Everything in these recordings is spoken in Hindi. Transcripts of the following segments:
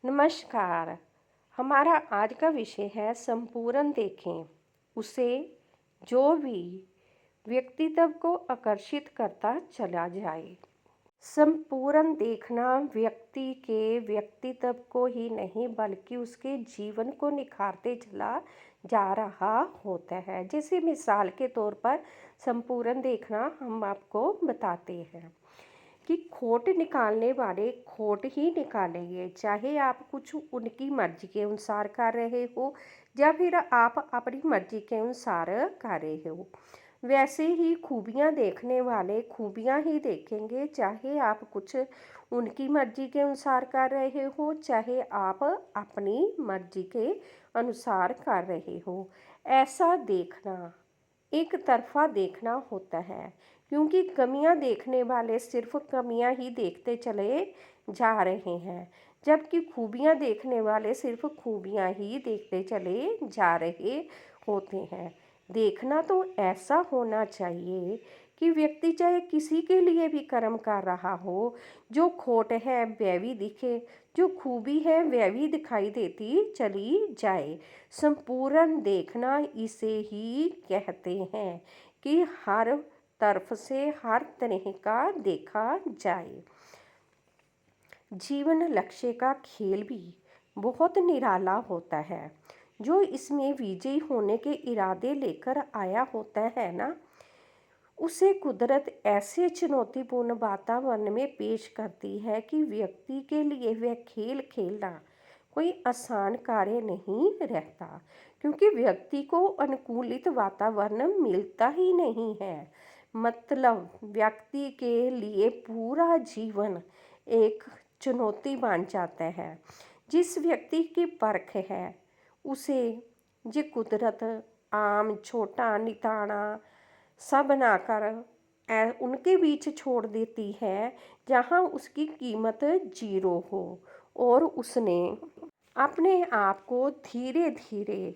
नमस्कार। हमारा आज का विषय है संपूर्ण देखें उसे जो भी व्यक्तित्व को आकर्षित करता चला जाए। संपूर्ण देखना व्यक्ति के व्यक्तित्व को ही नहीं बल्कि उसके जीवन को निखारते चला जा रहा होता है। जैसे मिसाल के तौर पर संपूर्ण देखना हम आपको बताते हैं कि खोट निकालने वाले खोट ही निकालेंगे, चाहे आप कुछ उनकी मर्जी के अनुसार कर रहे हो या फिर आप अपनी मर्जी के अनुसार कर रहे हो। वैसे ही खूबियाँ देखने वाले खूबियाँ ही देखेंगे, चाहे आप कुछ उनकी मर्जी के अनुसार कर रहे हो चाहे आप अपनी मर्जी के अनुसार कर रहे हो। ऐसा देखना एक तरफा देखना होता है, क्योंकि कमियां देखने वाले सिर्फ कमियां ही देखते चले जा रहे हैं, जबकि खूबियां देखने वाले सिर्फ खूबियां ही देखते चले जा रहे होते हैं। देखना तो ऐसा होना चाहिए कि व्यक्ति चाहे किसी के लिए भी कर्म कर रहा हो, जो खोट है वह भी दिखे, जो खूबी है वह भी दिखाई देती चली जाए। संपूर्ण देखना इसे ही कहते हैं कि हर तरफ से हर तरह का देखा जाए। जीवन लक्ष्य का खेल भी बहुत निराला होता है। जो इसमें विजयी होने के इरादे लेकर आया होता है ना, उसे कुदरत ऐसे चुनौतीपूर्ण वातावरण में पेश करती है कि व्यक्ति के लिए वह खेल खेलना कोई आसान कार्य नहीं रहता, क्योंकि व्यक्ति को अनुकूलित वातावरण मिलता ही नहीं है। मतलब व्यक्ति के लिए पूरा जीवन एक चुनौती बन जाता है। जिस व्यक्ति की परख है उसे ये कुदरत आम छोटा निताना सब बनाकर उनके बीच छोड़ देती है, जहाँ उसकी कीमत जीरो हो और उसने अपने आप को धीरे धीरे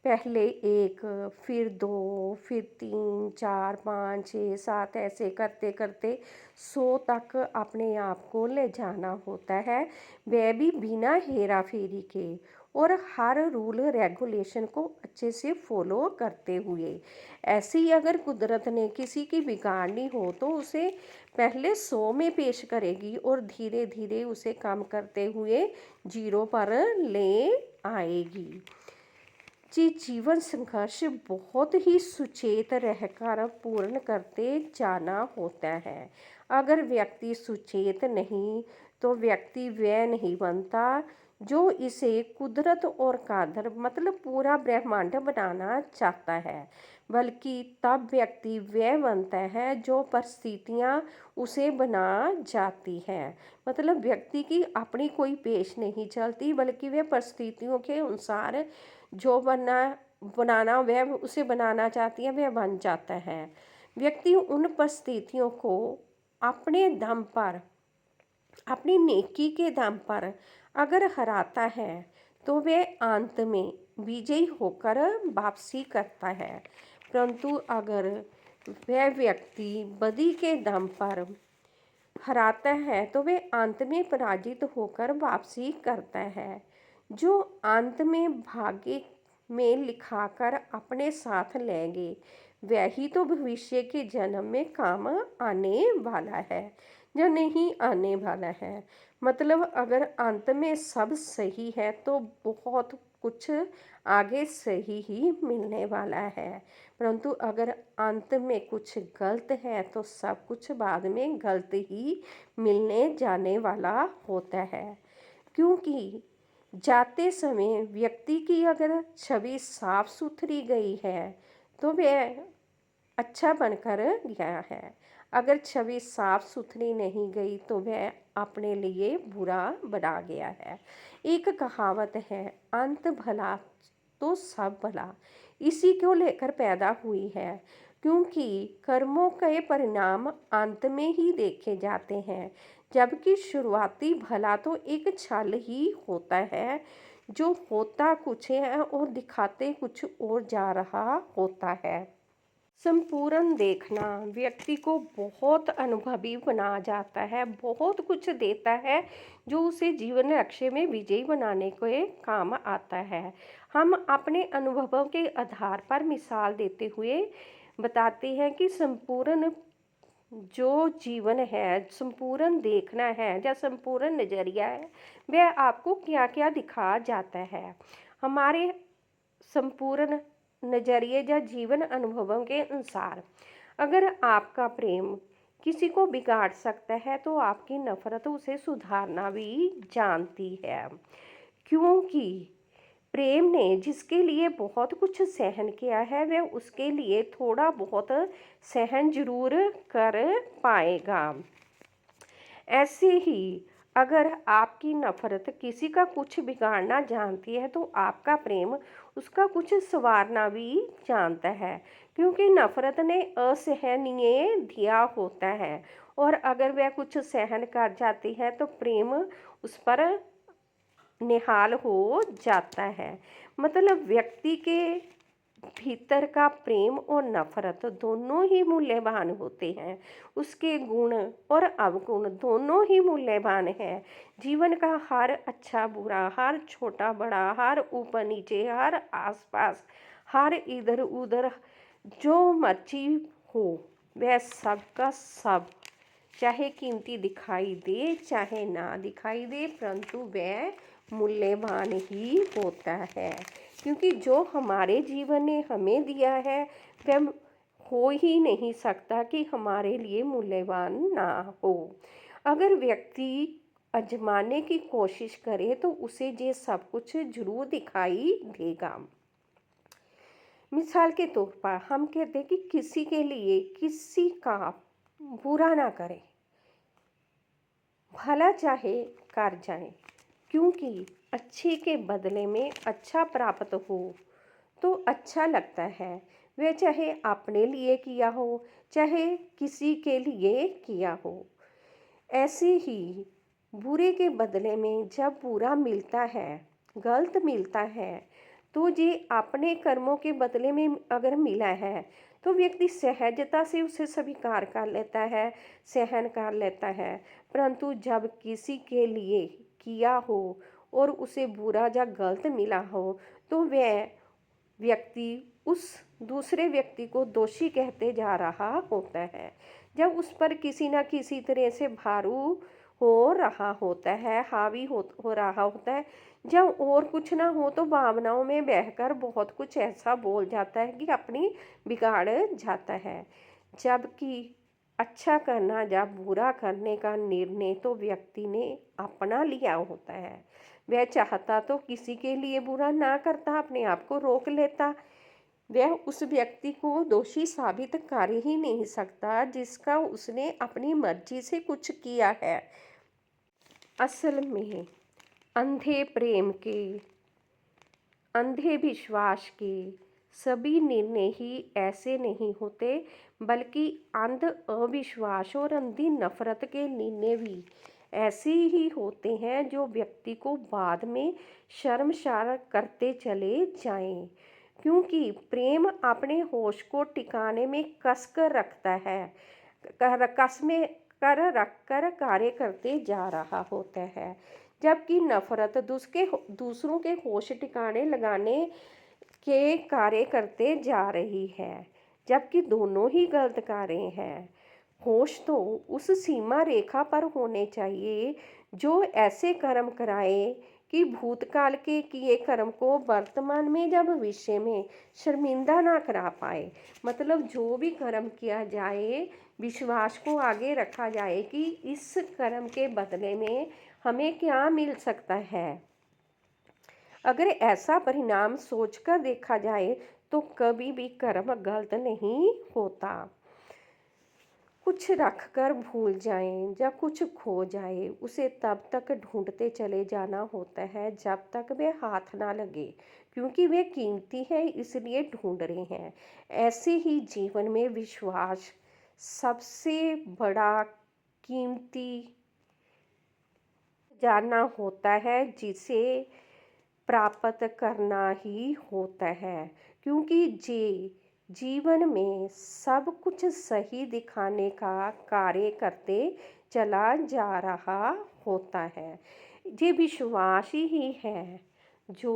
पहले एक, फिर दो, फिर तीन, चार, पाँच, छः, सात ऐसे करते करते 100 तक अपने आप को ले जाना होता है, वह भी बिना हेरा फेरी के और हर रूल रेगुलेशन को अच्छे से फॉलो करते हुए। ऐसे ही अगर कुदरत ने किसी की बिगाड़नी हो तो उसे पहले 100 में पेश करेगी और धीरे धीरे उसे कम करते हुए 0 पर ले आएगी। जी, जीवन संघर्ष बहुत ही सुचेत रहकर पूर्ण करते जाना होता है। अगर व्यक्ति सुचेत नहीं तो व्यक्ति वह नहीं बनता जो इसे कुदरत और कादर मतलब पूरा ब्रह्मांड बनाना चाहता है, बल्कि तब व्यक्ति वह बनता है जो परिस्थितियाँ उसे बना जाती हैं। मतलब व्यक्ति की अपनी कोई पेश नहीं चलती, बल्कि वह परिस्थितियों के अनुसार जो बनाना वह उसे बनाना चाहती है वह बन जाता है। व्यक्ति उन परिस्थितियों को अपने दम पर अपनी नेकी के दम पर अगर हराता है तो वह अंत में विजयी होकर वापसी करता है, परंतु अगर वह व्यक्ति बदी के दम पर हराता है तो वह अंत में पराजित होकर वापसी करता है। जो अंत में भाग्य में लिखाकर अपने साथ लेंगे वही तो भविष्य के जन्म में काम आने वाला है या नहीं आने वाला है। मतलब अगर अंत में सब सही है तो बहुत कुछ आगे सही ही मिलने वाला है, परंतु अगर अंत में कुछ गलत है तो सब कुछ बाद में गलत ही मिलने जाने वाला होता है। क्योंकि जाते समय व्यक्ति की अगर छवि साफ सुथरी गई है तो वह अच्छा बनकर गया है, अगर छवि साफ सुथरी नहीं गई तो वह अपने लिए बुरा बना गया है। एक कहावत है, अंत भला तो सब भला, इसी को लेकर पैदा हुई है, क्योंकि कर्मों के परिणाम अंत में ही देखे जाते हैं, जबकि शुरुआती भला तो एक छल ही होता है जो होता कुछ है और दिखाते कुछ और जा रहा होता है। संपूर्ण देखना व्यक्ति को बहुत अनुभवी बना जाता है, बहुत कुछ देता है जो उसे जीवन लक्ष्य में विजयी बनाने के काम आता है। हम अपने अनुभवों के आधार पर मिसाल देते हुए बताते हैं कि संपूर्ण जो जीवन है, संपूर्ण देखना है या संपूर्ण नज़रिया है, वह आपको क्या क्या दिखा जाता है। हमारे संपूर्ण नज़रिए या जीवन अनुभवों के अनुसार अगर आपका प्रेम किसी को बिगाड़ सकता है तो आपकी नफ़रत उसे सुधारना भी जानती है, क्योंकि प्रेम ने जिसके लिए बहुत कुछ सहन किया है वह उसके लिए थोड़ा बहुत सहन जरूर कर पाएगा। ऐसे ही अगर आपकी नफ़रत किसी का कुछ बिगाड़ना जानती है तो आपका प्रेम उसका कुछ संवारना भी जानता है, क्योंकि नफ़रत ने असहनीय दिया होता है और अगर वह कुछ सहन कर जाती है तो प्रेम उस पर निहाल हो जाता है। मतलब व्यक्ति के भीतर का प्रेम और नफ़रत दोनों ही मूल्यवान होते हैं, उसके गुण और अवगुण दोनों ही मूल्यवान हैं। जीवन का हर अच्छा बुरा, हर छोटा बड़ा, हर ऊपर नीचे, हर आसपास, हर इधर उधर जो मर्जी हो, वह सब का सब चाहे कीमती दिखाई दे चाहे ना दिखाई दे, परंतु वह मूल्यवान ही होता है, क्योंकि जो हमारे जीवन ने हमें दिया है वह हो ही नहीं सकता कि हमारे लिए मूल्यवान ना हो। अगर व्यक्ति आजमाने की कोशिश करे तो उसे ये सब कुछ जरूर दिखाई देगा। मिसाल के तौर पर हम कहते हैं कि किसी के लिए किसी का बुरा ना करें, भला चाहे कर जाए, क्योंकि अच्छे के बदले में अच्छा प्राप्त हो तो अच्छा लगता है। वह चाहे अपने लिए किया हो चाहे किसी के लिए किया हो। ऐसे ही बुरे के बदले में जब बुरा मिलता है, गलत मिलता है, तो ये अपने कर्मों के बदले में अगर मिला है तो व्यक्ति सहजता से उसे स्वीकार कर लेता है, सहन कर लेता है। परंतु जब किसी के लिए किया हो और उसे बुरा या गलत मिला हो तो वह व्यक्ति उस दूसरे व्यक्ति को दोषी कहते जा रहा होता है। जब उस पर किसी ना किसी तरह से भारू हो रहा होता है, हावी हो रहा होता है, जब और कुछ ना हो तो भावनाओं में बहकर बहुत कुछ ऐसा बोल जाता है कि अपनी बिगाड़ जाता है। जबकि अच्छा करना या बुरा करने का निर्णय तो व्यक्ति ने अपना लिया होता है। वह चाहता तो किसी के लिए बुरा ना करता, अपने आप को रोक लेता। वह उस व्यक्ति को दोषी साबित कर ही नहीं सकता जिसका उसने अपनी मर्जी से कुछ किया है। असल में अंधे प्रेम के, अंधे विश्वास के सभी निर्णय ही ऐसे नहीं होते, बल्कि अंध अविश्वास और अंधी नफरत के निर्णय भी ऐसे ही होते हैं जो व्यक्ति को बाद में शर्मसार करते चले जाएं, क्योंकि प्रेम अपने होश को टिकाने में कस कर रखता है, कस में कर रख कर कार्य करते जा रहा होता है। जबकि नफरत दूसरों के होश ठिकाने लगाने के कार्य करते जा रही है, जबकि दोनों ही गलत कार्य हैं। होश तो उस सीमा रेखा पर होने चाहिए जो ऐसे कर्म कराए कि भूतकाल के किए कर्म को वर्तमान में या भविष्य में शर्मिंदा ना करा पाए। मतलब जो भी कर्म किया जाए, विश्वास को आगे रखा जाए कि इस कर्म के बदले में हमें क्या मिल सकता है। अगर ऐसा परिणाम सोचकर देखा जाए तो कभी भी कर्म गलत नहीं होता। कुछ रख कर भूल जाएं या कुछ खो जाए, उसे तब तक ढूंढते चले जाना होता है जब तक वे हाथ ना लगे, क्योंकि वे कीमती है इसलिए ढूंढ रहे हैं। ऐसे ही जीवन में विश्वास सबसे बड़ा कीमती जानना होता है, जिसे प्राप्त करना ही होता है, क्योंकि जीवन में सब कुछ सही दिखाने का कार्य करते चला जा रहा होता है। ये विश्वास ही है जो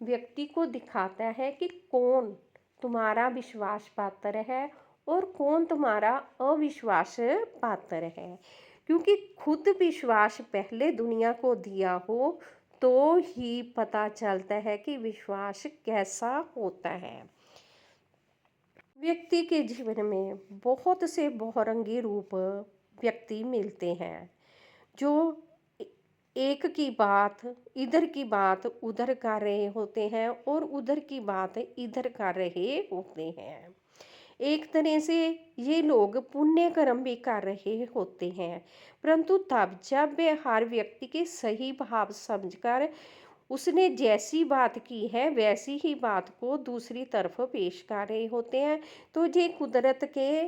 व्यक्ति को दिखाता है कि कौन तुम्हारा विश्वास पात्र है और कौन तुम्हारा अविश्वास पात्र है। क्योंकि खुद विश्वास पहले दुनिया को दिया हो तो ही पता चलता है कि विश्वास कैसा होता है। व्यक्ति के जीवन में बहुत से बहुरंगी रूप व्यक्ति मिलते हैं जो एक की बात इधर की बात उधर कर रहे होते हैं और उधर की बात इधर कर रहे होते हैं। एक तरह से ये लोग पुण्य कर्म भी कर रहे होते हैं, परंतु तब जब वे हर व्यक्ति के सही भाव समझकर उसने जैसी बात की है वैसी ही बात को दूसरी तरफ पेश कर रहे होते हैं, तो ये कुदरत के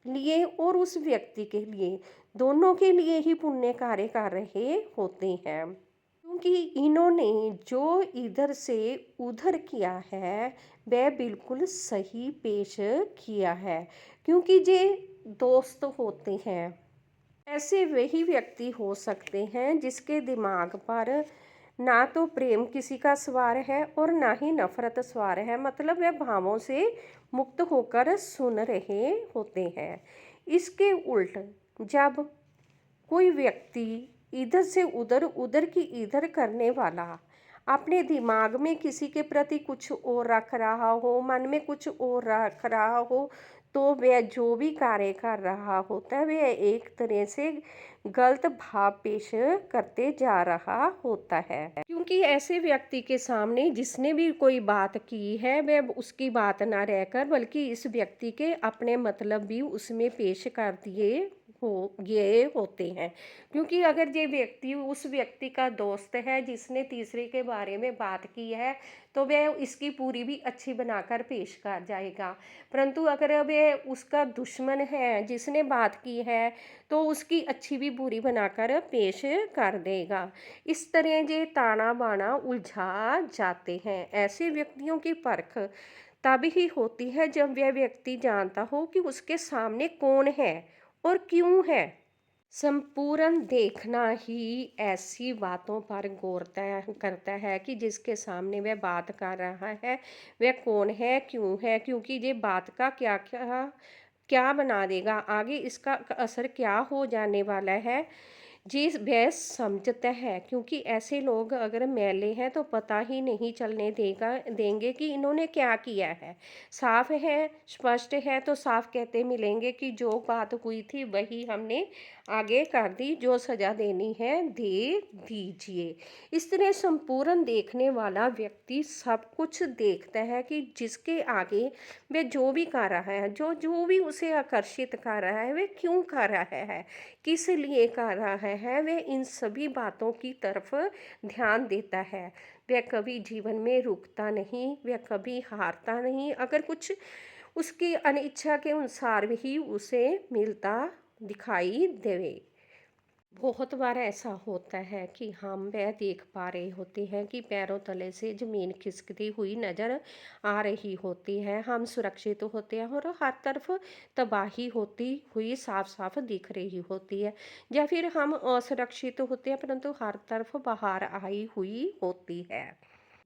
लिए और उस व्यक्ति के लिए दोनों के लिए ही पुण्य कार्य कर रहे होते हैं। क्योंकि इन्होंने जो इधर से उधर किया है वह बिल्कुल सही पेश किया है। क्योंकि ये दोस्त होते हैं, ऐसे वही व्यक्ति हो सकते हैं जिसके दिमाग पर ना तो प्रेम किसी का सवार है और ना ही नफरत सवार है, मतलब वह भावों से मुक्त होकर सुन रहे होते हैं। इसके उल्ट जब कोई व्यक्ति इधर से उधर उधर की इधर करने वाला अपने दिमाग में किसी के प्रति कुछ और रख रहा हो, मन में कुछ और रख रहा हो, तो वह जो भी कार्य कर रहा होता है वह एक तरह से गलत भाव पेश करते जा रहा होता है। क्योंकि ऐसे व्यक्ति के सामने जिसने भी कोई बात की है वह उसकी बात ना रहकर बल्कि इस व्यक्ति के अपने मतलब भी उसमें पेश कर दिए हो ये होते हैं। क्योंकि अगर ये व्यक्ति उस व्यक्ति का दोस्त है जिसने तीसरे के बारे में बात की है तो वह इसकी पूरी भी अच्छी बनाकर पेश कर जाएगा, परंतु अगर वह उसका दुश्मन है जिसने बात की है तो उसकी अच्छी भी बुरी बनाकर पेश कर देगा। इस तरह ये ताना बाना उलझा जाते हैं। ऐसे व्यक्तियों की परख तब ही होती है जब वह व्यक्ति जानता हो कि उसके सामने कौन है और क्यों है। संपूर्ण देखना ही ऐसी बातों पर गौर करता है कि जिसके सामने वह बात कर रहा है वह कौन है, क्यों है, क्योंकि ये बात का क्या क्या क्या बना देगा, आगे इसका असर क्या हो जाने वाला है, जी वह समझता है। क्योंकि ऐसे लोग अगर मैले हैं तो पता ही नहीं चलने देंगे कि इन्होंने क्या किया है। साफ है, स्पष्ट है तो साफ कहते मिलेंगे कि जो बात हुई थी वही हमने आगे कर दी, जो सज़ा देनी है दे दीजिए। इस तरह संपूर्ण देखने वाला व्यक्ति सब कुछ देखता है कि जिसके आगे वह जो भी कर रहा है, जो जो भी उसे आकर्षित कर रहा है वह क्यों कर रहा है, किस लिए कर रहा है, वह इन सभी बातों की तरफ ध्यान देता है। वह कभी जीवन में रुकता नहीं, वह कभी हारता नहीं अगर कुछ उसकी अनिच्छा के अनुसार भी उसे मिलता दिखाई देवे। बहुत बार ऐसा होता है कि हम वह देख पा रहे होते हैं कि पैरों तले से ज़मीन खिसकती हुई नज़र आ रही होती है, हम सुरक्षित होते हैं और हर तरफ तबाही होती हुई साफ साफ दिख रही होती है, या फिर हम असुरक्षित होते हैं परंतु हर तरफ बाहर आई हुई होती है।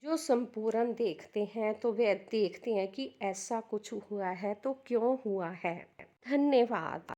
जो संपूर्ण देखते हैं तो वे देखते हैं कि ऐसा कुछ हुआ है तो क्यों हुआ है। धन्यवाद।